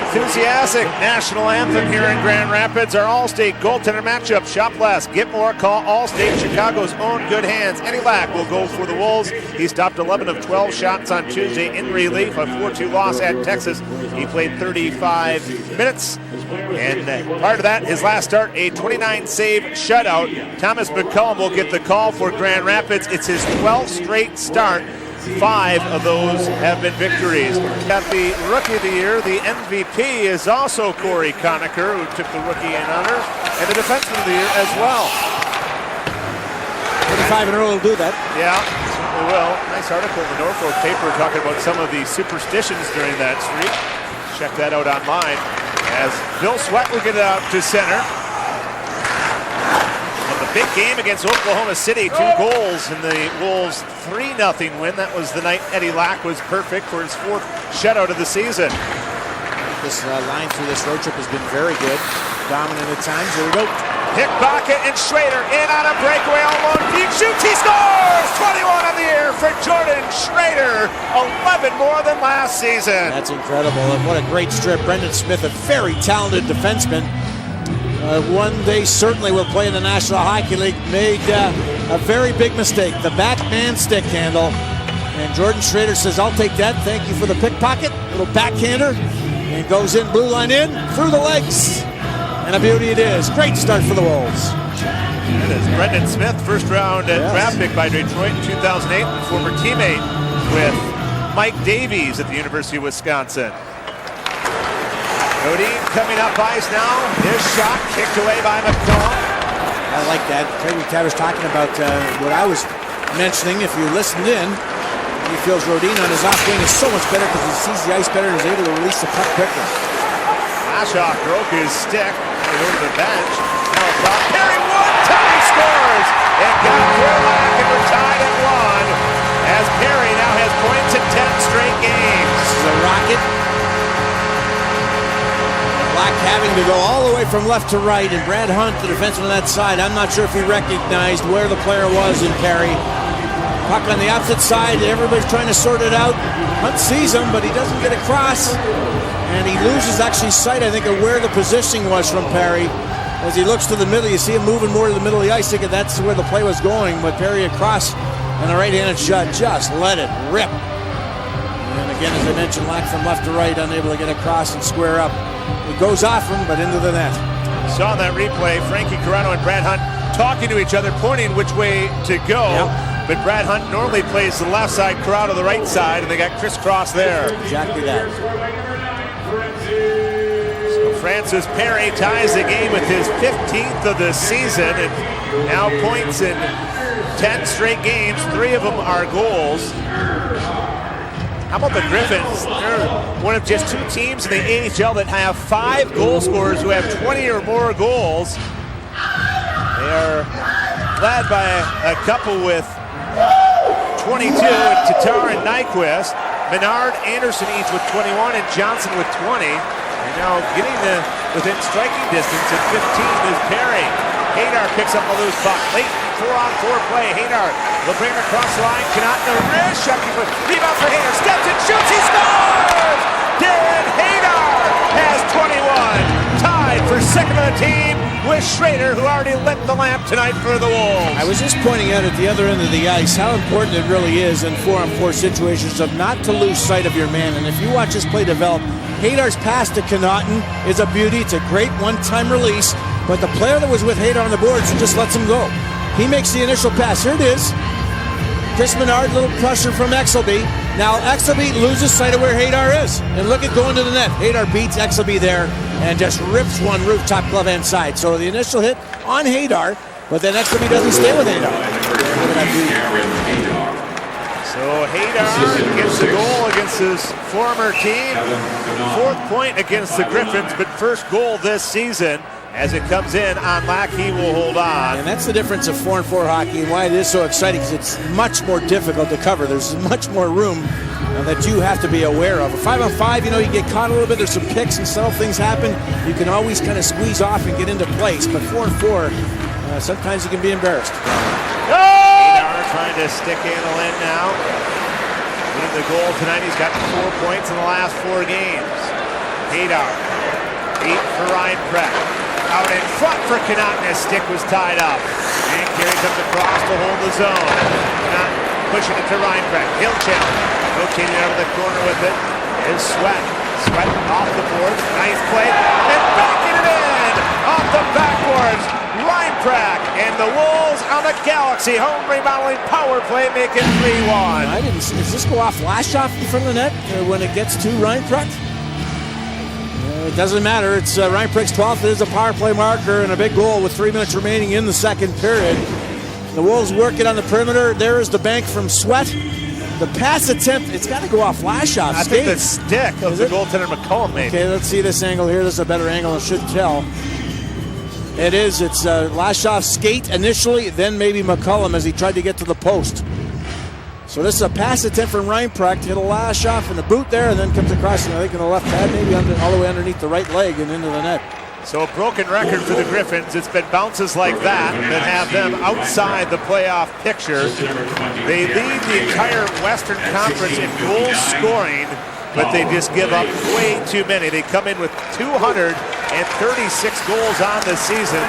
enthusiastic national anthem here in Grand Rapids. Our All-State goaltender matchup. Shop less, get more, call All-State. Chicago's own good hands. Eddie Lack will go for the Wolves. He stopped 11 of 12 shots on Tuesday in relief. A 4-2 loss at Texas. He played 35 minutes. And prior to that, his last start, a 29-save shutout. Thomas McCollum will get the call for Grand Rapids. It's his 12th straight start. 5 of those have been victories. At the Rookie of the Year, the MVP is also Corey Conacher, who took the Rookie in honor, and the Defenseman of the Year as well. 25 in a row will do that. Yeah, certainly will. Nice article in the Norfolk paper talking about some of the superstitions during that streak. Check that out online. As Bill Sweat will get it out to center. Big game against Oklahoma City, 2 goals in the Wolves' 3-0 win. That was the night Eddie Lack was perfect for his 4th shutout of the season. This line through this road trip has been very good. Dominant at times. Here we go. Pickpocket and Schroeder in on a breakaway. Almost deep shoots. He scores! 21 on the year for Jordan Schroeder. 11 more than last season. That's incredible. And what a great strip. Brendan Smith, a very talented defenseman. One day certainly will play in the National Hockey League, made a very big mistake, the Batman stick handle. And Jordan Schroeder says, I'll take that. Thank you for the pickpocket. Little backhander. And goes in, blue line in, through the legs. And a beauty it is. Great start for the Wolves. That is Brendan Smith, first round draft pick by Detroit in 2008, and former teammate with Mike Davies at the University of Wisconsin. Rodin coming up ice now. His shot kicked away by McCollum. I like that. Terry Taver's talking about what I was mentioning. If you listened in, he feels Rodin on his off wing is so much better because he sees the ice better and is able to release the puck quicker. Ashoff broke his stick. Over to the bench. Now a shot. Perry one-time scores. It got Lack and we're tied at 1 as Perry now has points in 10 straight games. This is a rocket. Lack having to go all the way from left to right, and Brad Hunt, the defenseman on that side, I'm not sure if he recognized where the player was in Perry. Puck on the opposite side, everybody's trying to sort it out. Hunt sees him, but he doesn't get across, and he loses actually sight, I think, of where the positioning was from Perry. As he looks to the middle, you see him moving more to the middle of the ice, thinking that's where the play was going, but Perry across, and the right-handed shot just let it rip. And again, as I mentioned, Lack from left to right, unable to get across and square up. It goes off him, but into the net. Saw that replay. Frankie Corrado and Brad Hunt talking to each other, pointing which way to go. Yep. But Brad Hunt normally plays the left side, Corrado the right side, and they got crisscross there. Exactly that. So Francis Perry ties the game with his 15th of the season, and now points in 10 straight games. 3 of them are goals. How about the Griffins? They're one of just 2 teams in the AHL that have 5 goal scorers who have 20 or more goals. They are led by a couple with 22, Tatar and Nyquist. Menard, Anderson each with 21, and Johnson with 20. And now getting within striking distance at 15 is Perry. Haydar picks up a loose puck. Late 4-on-4 play. Haydar will bring him across the line. Connauton a wrist shot. Rebound for Haydar. Steps and shoots. He scores! Darren Haydar has 21. Tied for second of the team with Schroeder, who already lit the lamp tonight for the Wolves. I was just pointing out at the other end of the ice how important it really is in 4-on-4 situations of not to lose sight of your man. And if you watch this play develop, Haydar's pass to Connauton is a beauty. It's a great one-time release. But the player that was with Haydar on the boards just lets him go. He makes the initial pass. Here it is. Chris Menard, little pressure from Exelby. Now Exelby loses sight of where Haydar is. And look at going to the net. Haydar beats Exelby there and just rips one rooftop glove hand side. So the initial hit on Haydar, but then Exelby doesn't stay with Haydar. So Haydar gets the goal against his former team. 4th point against the Griffins, but first goal this season. As it comes in on Lack, he will hold on. And that's the difference of 4-on-4 hockey and why it is so exciting, because it's much more difficult to cover. There's much more room that you have to be aware of. A 5-on-5, you know, you get caught a little bit. There's some picks and subtle things happen. You can always kind of squeeze off and get into place. But 4-on-4, sometimes you can be embarrassed. Haydar trying to stick handle in now. Winning the goal tonight. He's got 4 points in the last 4 games. Haydar. Deep for Reinprecht. Out in front for Connauton. His stick was tied up. Mancari comes across to hold the zone. Connauton pushing it to Reinprecht. He'll challenge. Rotating out of the corner with it is Sweat. Sweat off the boards. Nice play. And backing it in. Off the backboards. Reinprecht and the Wolves on the Galaxy home remodeling power play make it 3-1. I didn't see. Does this go off flash off in front of the net when it gets to Reinprecht? It doesn't matter. It's Reinprecht's 12th. It is a power play marker and a big goal with 3 minutes remaining in the second period. The Wolves work it on the perimeter. There is the bank from Sweat. The pass attempt, it's got to go off flash off. I think the stick of the goaltender McCollum made. Okay, let's see this angle here. This is a better angle. It should tell. It is. It's lash off skate initially, then maybe McCollum as he tried to get to the post. So this is a pass attempt from Reinprecht. Hit a lash off in the boot there, and then comes across, I think, in the left pad, maybe all the way underneath the right leg and into the net. So a broken record for the Griffins. It's been bounces like that have them outside the playoff picture. They lead the entire Western Conference in goal scoring, but they just give up way too many. They come in with 236 goals on the season.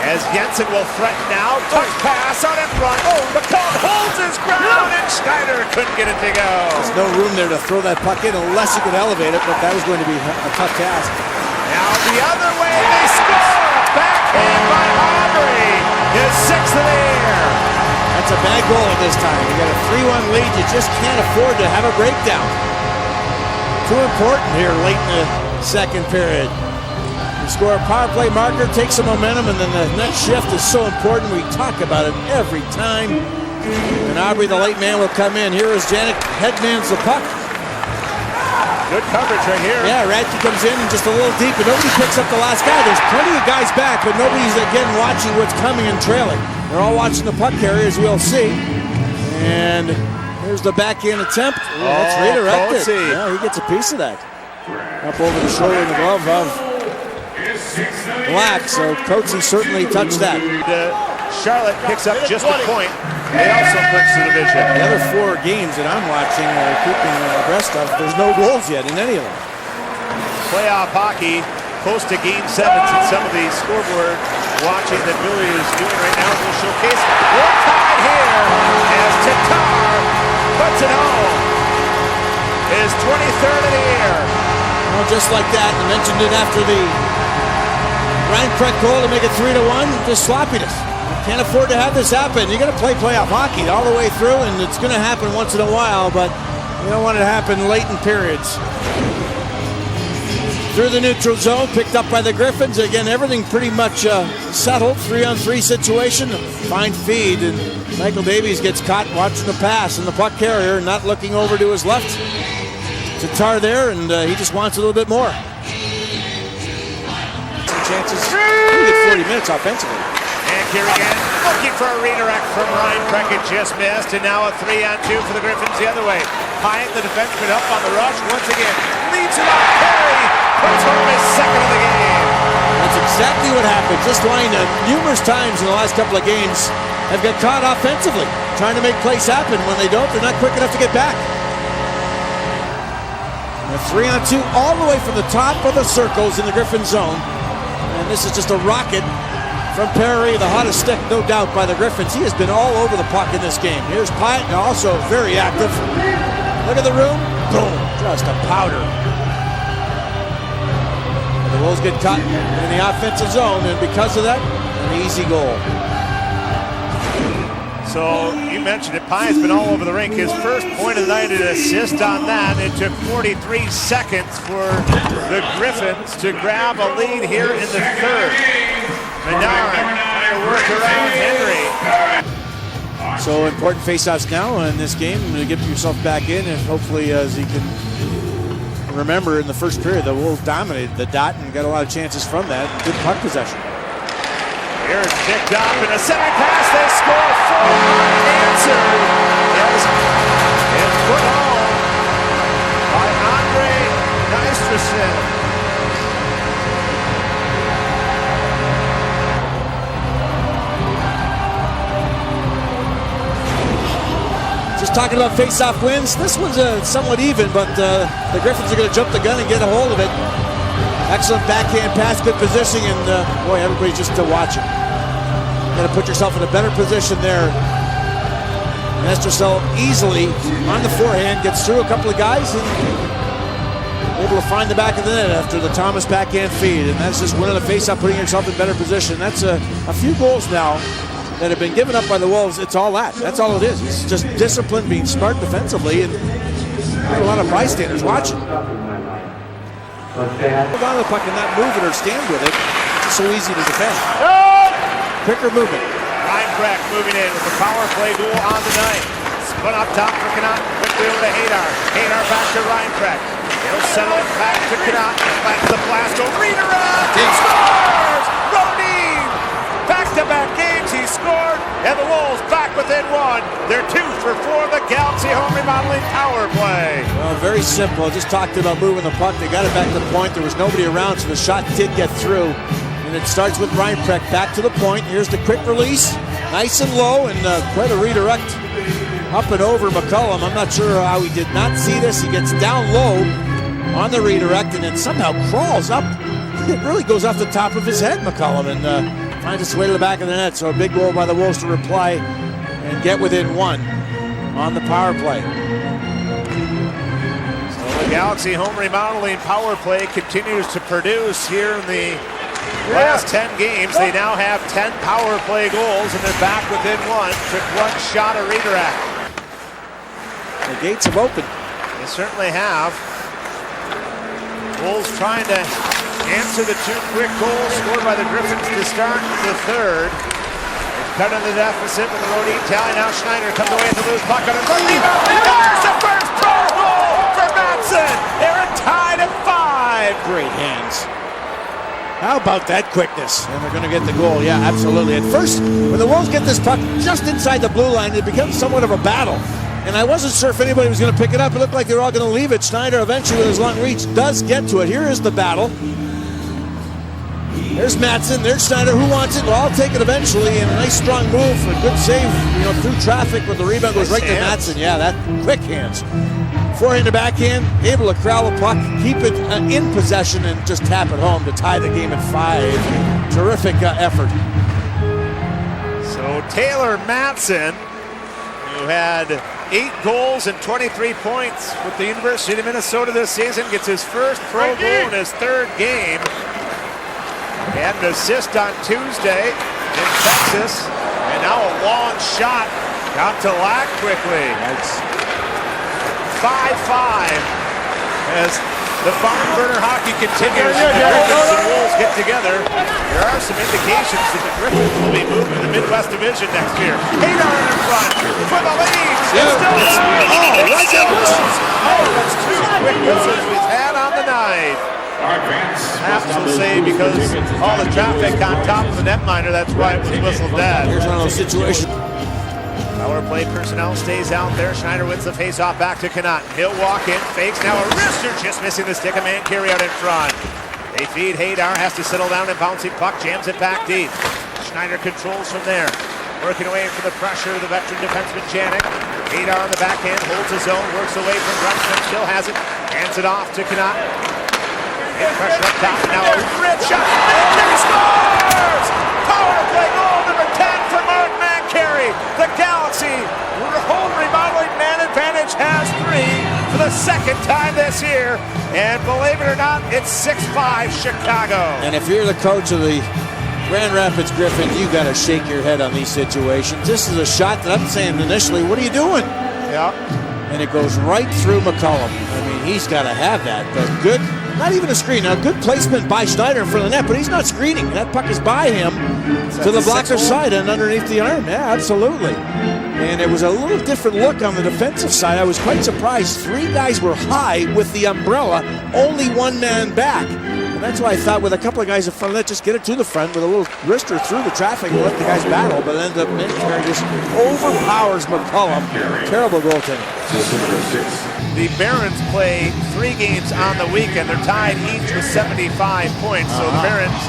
As Jensen will threaten now, touch pass out in front. Oh, McCollum holds his ground, and Schneider couldn't get it to go. There's no room there to throw that puck in unless you could elevate it, but that was going to be a tough task. Now the other way, they score! Backhand by Aubrey, his 6th of the year. That's a bad goal at this time. You got a 3-1 lead, you just can't afford to have a breakdown. Too important here late in the second period. You score a power play marker, take some momentum, and then the next shift is so important. We talk about it every time. And Aubrey, the late man, will come in. Here is Janik, headmans the puck. Good coverage right here. Yeah, Radke comes in just a little deep, but nobody picks up the last guy. There's plenty of guys back, but nobody's, again, watching what's coming and trailing. They're all watching the puck carrier, as we'll see. And here's the backhand attempt. Ooh, that's redirected. Yeah, he gets a piece of that. Up over the shoulder in the glove of Lack, so Coatsy certainly touched that. Charlotte picks up just a point. They also clinch the division. The other 4 games that I'm watching, keeping abreast of, there's no goals yet in any of them. Playoff hockey, close to Game 7s, and some of the scoreboard watching that Billy is doing right now will showcase. We're tied here as Tatar puts it home. His 23rd of the year. Well, just like that, I mentioned it after the Reinprecht goal to make it 3-1, just sloppiness. Can't afford to have this happen. You're going to play playoff hockey all the way through, and it's going to happen once in a while, but you don't want it to happen late in periods. Through the neutral zone, picked up by the Griffins. Again, everything pretty much settled. 3-on-3 situation. Fine feed, and Michael Davies gets caught watching the pass, and the puck carrier not looking over to his left. Tatar there, and he just wants a little bit more. Some chances. Pretty good 40 minutes offensively. And here again, looking for a redirect from Reinprecht. It just missed, and now a 3-on-2 for the Griffins the other way. Hyatt, the defenseman, up on the rush once again. Leads it off Perry. Puts home his 2nd of the game. That's exactly what happened. Just lined up numerous times in the last couple of games. Have got caught offensively, trying to make plays happen. When they don't, they're not quick enough to get back. A 3-on-2 all the way from the top of the circles in the Griffin zone. And this is just a rocket from Perry, the hottest stick, no doubt, by the Griffins. He has been all over the puck in this game. Here's Pyatt, also very active. Look at the room. Boom. Just a powder. And the Wolves get caught in the offensive zone, and because of that, an easy goal. So you mentioned it, Pyatt's been all over the rink. His first point of the night, an assist on that. It took 43 seconds for the Griffins to grab a lead here in the 3rd. Darren trying to work around Henry. So important faceoffs now in this game to get yourself back in, and hopefully, as you can remember, in the first period, the Wolves dominated the dot and got a lot of chances from that. Good puck possession. Here's picked up in a center pass. They score 4 unanswered. It's put home by Andre Nystrom. Just just talking about face-off wins. This one's somewhat even, but the Griffins are going to jump the gun and get a hold of it. Excellent backhand pass, good positioning, and boy, everybody's just watching. Got to put yourself in a better position there. Nestercell easily on the forehand, gets through a couple of guys and able to find the back of the net after the Thomas backhand feed. And that's just winning the face-off, putting yourself in better position. That's a few goals now that have been given up by the Wolves. It's all that. That's all it is. It's just discipline, being smart defensively, and there's a lot of bystanders watching. Hold on to the puck and not move it or stand with it. It's just so easy to defend. Quicker movement. Reinprecht moving in with the power play goal on the night. Spun up top for Connauton. Quickly over to Haydar. Haydar back to Reinprecht. He'll settle it back to Connauton. That's the blast. Redirect. He scores! Rodin! Back-to-back games he scored, and the Wolves back within one. They're 2 for 4. The Galaxy home remodeling power play. Well, very simple. Just talked about moving the puck. They got it back to the point. There was nobody around, so the shot did get through. And it starts with Reinprecht back to the point. Here's the quick release. Nice and low, and quite a redirect up and over McCollum. I'm not sure how he did not see this. He gets down low on the redirect and then somehow crawls up. It really goes off the top of his head, McCollum, and finds its way to the back of the net. So a big goal by the Wolves to reply and get within one on the power play. So the Galaxy home remodeling power play continues to produce here in the last 10 games. They now have 10 power play goals, and they're back within one. Took one shot of redirect. The gates have opened. They certainly have. Wolves trying to answer the 2 quick goals scored by the Griffins to start the third. They've cut in the deficit with the Rodin tally. Now Schneider comes away with the loose puck on a rebound. There's the first pro goal for Matson. They're tied at 5. Great hands. How about that quickness? And they're going to get the goal. Yeah, absolutely. At first, when the Wolves get this puck just inside the blue line, it becomes somewhat of a battle. And I wasn't sure if anybody was going to pick it up. It looked like they were all going to leave it. Schneider eventually, with his long reach, does get to it. Here is the battle. There's Matson. There's Schneider. Who wants it? Well, I'll take it eventually. And a nice strong move. A good save, through traffic, but the rebound goes right to Matson. Yeah, that quick hands. Forehand to backhand, able to corral the puck, keep it in possession, and just tap it home to tie the game at 5. Terrific effort. So Taylor Matson, who had 8 goals and 23 points with the University of Minnesota this season, gets his first pro goal in his 3rd game. He had an assist on Tuesday in Texas, and now a long shot out to Lack quickly. Nice. 5-5 as the barn burner hockey continues. The Griffins and Wolves get together. There are some indications that the Griffins will be moving to the Midwest Division next year. Haydar in front for the lead. It's still that's 2 quick misses we've had on the night. Perhaps we'll say because all the traffic on top of the netminder, that's why it was whistled dead. Here's one of those situations. Power play personnel stays out there. Schneider wins the face-off back to Connauton. He'll walk in, fakes, now a wrister, just missing the stick of Mancari out in front. They feed Haydar, has to settle down and bouncing puck, jams it back deep. Schneider controls from there. Working away from the pressure of the veteran defenseman Janik. Haydar on the backhand, holds his own, works away from Brunson, still has it, hands it off to Connauton. And pressure up top, now a rip shot, Mancari scores! Power play goal number 10 for Mark Mancari. The Galaxy home remodeling man advantage has 3 for the 2nd time this year. And believe it or not, it's 6-5 Chicago. And if you're the coach of the Grand Rapids Griffins, you got to shake your head on these situations. This is a shot that I'm saying initially, what are you doing? Yeah. And it goes right through McCollum. I mean, he's got to have that. But good, not even a screen. Now, good placement by Schneider in front of the net, but he's not screening. That puck is by him to the blocker's side and underneath the arm. Yeah, absolutely. And it was a little different look on the defensive side. I was quite surprised. 3 guys were high with the umbrella, only 1 man back. And that's why I thought with a couple of guys in front of that, just get it to the front with a little wrister through the traffic and let the guys battle. But ends up Mancari just overpowers McCollum. Terrible goaltending. The Barons play 3 games on the weekend. They're tied each with 75 points. So the Barons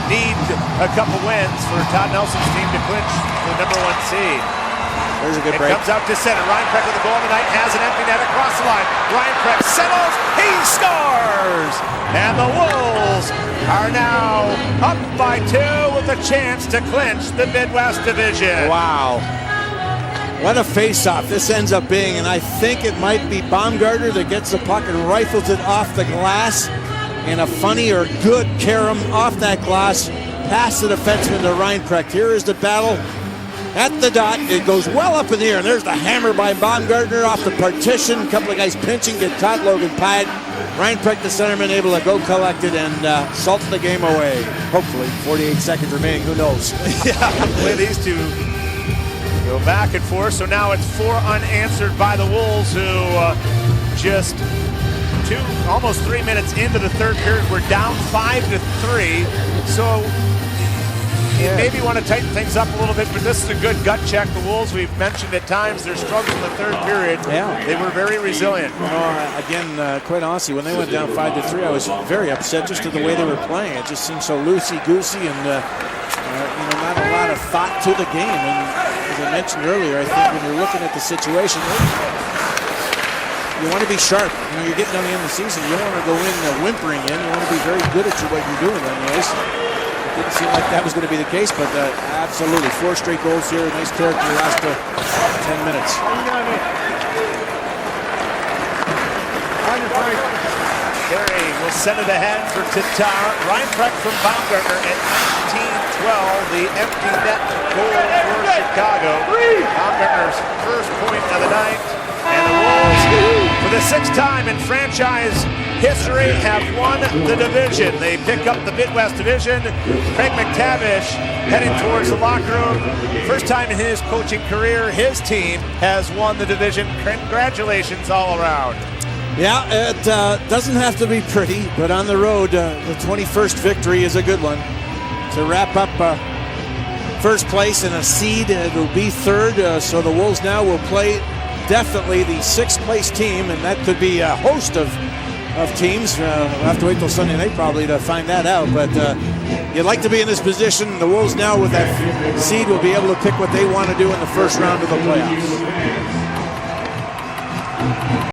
need a couple wins for Todd Nelson's team to clinch the number 1 seed. There's a good It break. comes out to center. Reinprecht with the goal of the night has an empty net across the line. Reinprecht settles. He scores! And the Wolves are now up by 2 with a chance to clinch the Midwest Division. Wow. What a face-off this ends up being, and I think it might be Baumgartner that gets the puck and rifles it off the glass in a funny or good carom off that glass past the defenseman to Reinprecht. Here is the battle at the dot. It goes well up in the air, and there's the hammer by Baumgartner off the partition. A couple of guys pinching, get caught. Logan Pyatt. Reinprecht, the centerman, able to go collect it and salt the game away. Hopefully, 48 seconds remaining. Who knows? Yeah, hopefully these two go back and forth. So now it's 4 unanswered by the Wolves, who just almost 3 minutes into the third period, we're down 5-3. So you maybe want to tighten things up a little bit, but this is a good gut check. The Wolves, we've mentioned at times their struggles in the third period. Yeah. They were very resilient. Again, quite honestly, when they went down 5-3, I was very upset just to the way they were playing. It just seemed so loosey-goosey and not a lot of thought to the game. And as I mentioned earlier, I think when you're looking at the situation, you want to be sharp. You're getting down the end of the season. You don't want to go in whimpering in. You want to be very good at what you're doing on the ice. It didn't seem like that was going to be the case, but absolutely. 4 straight goals here. Nice character the last 10 minutes. Carey will send it ahead for Tatar. Reinprecht from Baumgartner at 19-12. The empty net goal for Chicago. Baumgartner's first point of the night. And the Wolves, for the 6th time in franchise history, have won the division. They pick up the Midwest Division. Craig McTavish heading towards the locker room. First time in his coaching career, his team has won the division. Congratulations all around. Yeah, it doesn't have to be pretty, but on the road, the 21st victory is a good one. To wrap up first place and a seed, it'll be third. So the Wolves now will play definitely the 6th place team, and that could be a host of teams. We'll have to wait till Sunday night probably to find that out, but you'd like to be in this position. The Wolves now with that seed will be able to pick what they want to do in the first round of the playoffs.